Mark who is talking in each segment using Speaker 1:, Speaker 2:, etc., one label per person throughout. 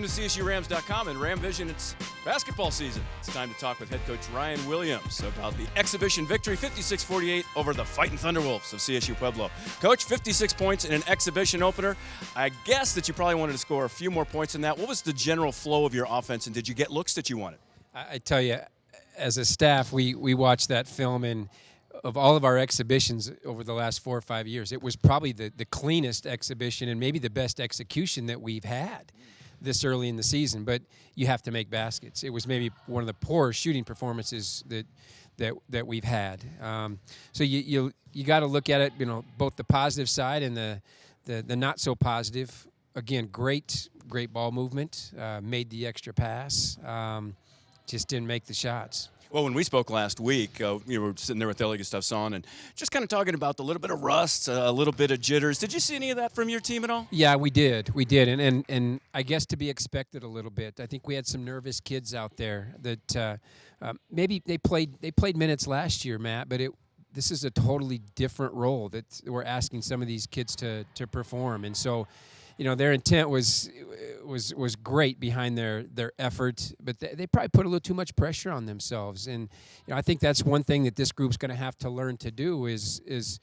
Speaker 1: Welcome to CSURams.com and Ram Vision. It's basketball season. It's time to talk with head coach Ryan Williams about the exhibition victory, 56-48 over the Fighting Thunderwolves of CSU Pueblo. Coach, 56 points in an exhibition opener. I guess that you probably wanted to score a few more points than that. What was the general flow of your offense, and did you get looks that you wanted?
Speaker 2: I tell you, as a staff, we watched that film, and of all of our exhibitions over the last 4 or 5 years, it was probably the cleanest exhibition and maybe the best execution that we've had this early in the season. But you have to make baskets. It was maybe one of the poor shooting performances that we've had. So you got to look at it, both the positive side and the not so positive. Again, great ball movement. Made the extra pass. Just didn't make the shots.
Speaker 1: Well, when we spoke last week, we were sitting there with Eli Gustafsson and just kind of talking about the little bit of rust, a little bit of jitters. Did you see any of that from your team at all?
Speaker 2: Yeah, we did, and I guess to be expected a little bit. I think we had some nervous kids out there that maybe they played minutes last year, Matt, but this is a totally different role that we're asking some of these kids to perform, and so. Their intent was great behind their effort, but they probably put a little too much pressure on themselves. And I think that's one thing that this group's going to have to learn to do is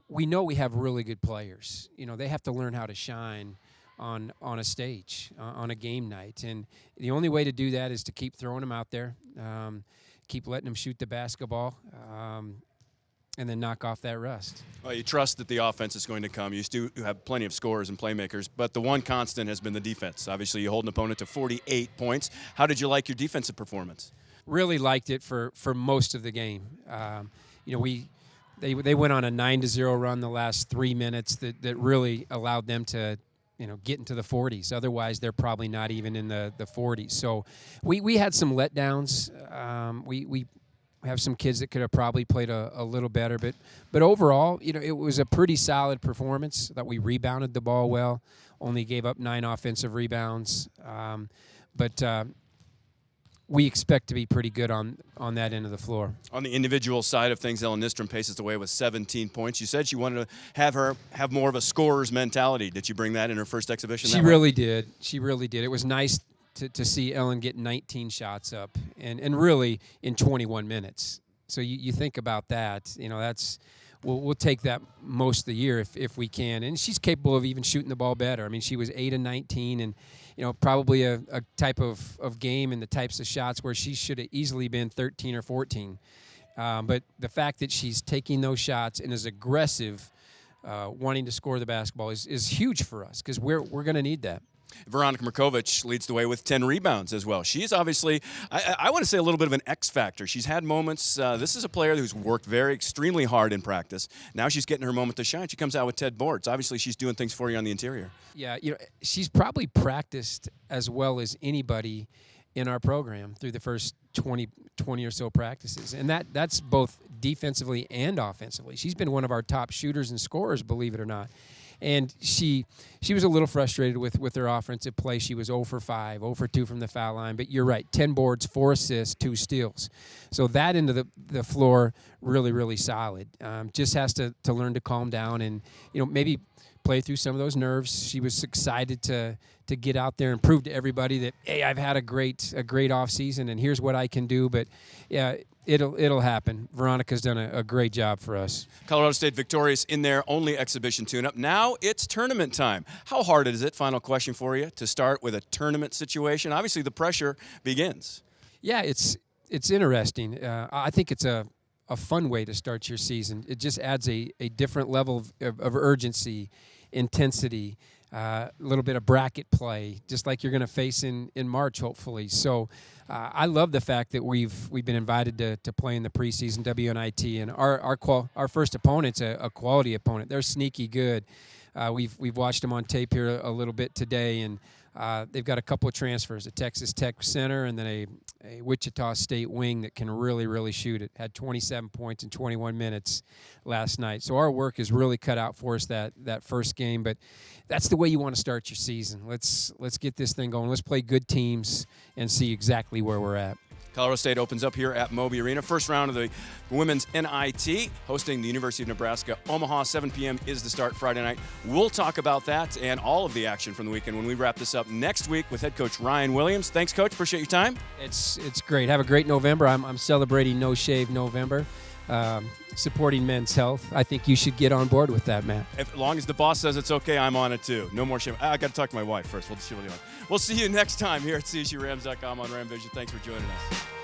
Speaker 2: we know we have really good players. They have to learn how to shine on a stage, on a game night. And the only way to do that is to keep throwing them out there, keep letting them shoot the basketball, and then knock off that rust.
Speaker 1: Well, you trust that the offense is going to come. You still have plenty of scorers and playmakers, but the one constant has been the defense. Obviously, you hold an opponent to 48 points. How did you like your defensive performance?
Speaker 2: Really liked it for most of the game. They went on a 9-0 run the last 3 minutes that really allowed them to get into the 40s. Otherwise, they're probably not even in the 40s. So we had some letdowns. We have some kids that could have probably played a little better, but overall, it was a pretty solid performance. That we rebounded the ball well, only gave up 9 offensive rebounds, but we expect to be pretty good on that end of the floor. On
Speaker 1: the individual side of things, Ellen Nystrom paces the way with 17 points. You said she wanted to have her have more of a scorer's mentality. Did you bring that in her first exhibition?
Speaker 2: She really did. She really did. It was nice to see Ellen get 19 shots up and really in 21 minutes. So you think about that, that's we'll take that most of the year if we can. And she's capable of even shooting the ball better. I mean, she was 8 and 19 and probably a type of game and the types of shots where she should have easily been 13 or 14. But the fact that she's taking those shots and is aggressive, wanting to score the basketball is huge for us because we're going to need that.
Speaker 1: Veronica Kovich leads the way with 10 rebounds as well. She's obviously, I want to say, a little bit of an X factor. She's had moments. This is a player who's worked extremely hard in practice. Now she's getting her moment to shine. She comes out with 10 boards. Obviously, she's doing things for you on the interior.
Speaker 2: Yeah, she's probably practiced as well as anybody in our program through the first 20 or so practices. And that's both defensively and offensively. She's been one of our top shooters and scorers, believe it or not. And she was a little frustrated with her offensive play. She was 0 for 5, 0 for 2 from the foul line. But you're right, 10 boards, 4 assists, 2 steals. So that end of the floor, really, really solid. Just has to learn to calm down and, maybe play through some of those nerves. She was excited to get out there and prove to everybody that, hey, I've had a great off season and here's what I can do. But yeah, it'll happen. Veronica's done a great job for us.
Speaker 1: Colorado State victorious in their only exhibition tune-up. Now it's tournament time. How hard is it, final question for you, to start with a tournament situation? Obviously the pressure begins.
Speaker 2: Yeah, it's interesting. I think it's a fun way to start your season. It just adds a different level of urgency, intensity, a little bit of bracket play, just like you're going to face in March, hopefully. So I love the fact that we've been invited to play in the preseason WNIT, and our first opponent's a quality opponent. They're sneaky good. We've watched them on tape here a little bit today, and they've got a couple of transfers, a Texas Tech center and then a Wichita State wing that can really, really shoot it. Had 27 points in 21 minutes last night. So our work is really cut out for us that first game, but that's the way you want to start your season. Let's get this thing going. Let's play good teams and see exactly where we're at.
Speaker 1: Colorado State opens up here at Moby Arena. First round of the women's NIT, hosting the University of Nebraska. Omaha, 7 p.m. is the start Friday night. We'll talk about that and all of the action from the weekend when we wrap this up next week with head coach Ryan Williams. Thanks, Coach. Appreciate your time.
Speaker 2: It's great. Have a great November. I'm celebrating No Shave November, supporting men's health. I think you should get on board with that, Matt.
Speaker 1: As long as the boss says it's okay, I'm on it too. No more shame. I got to talk to my wife first. We'll see what you want. We'll see you next time here at CSURams.com on Ram Vision. Thanks for joining us.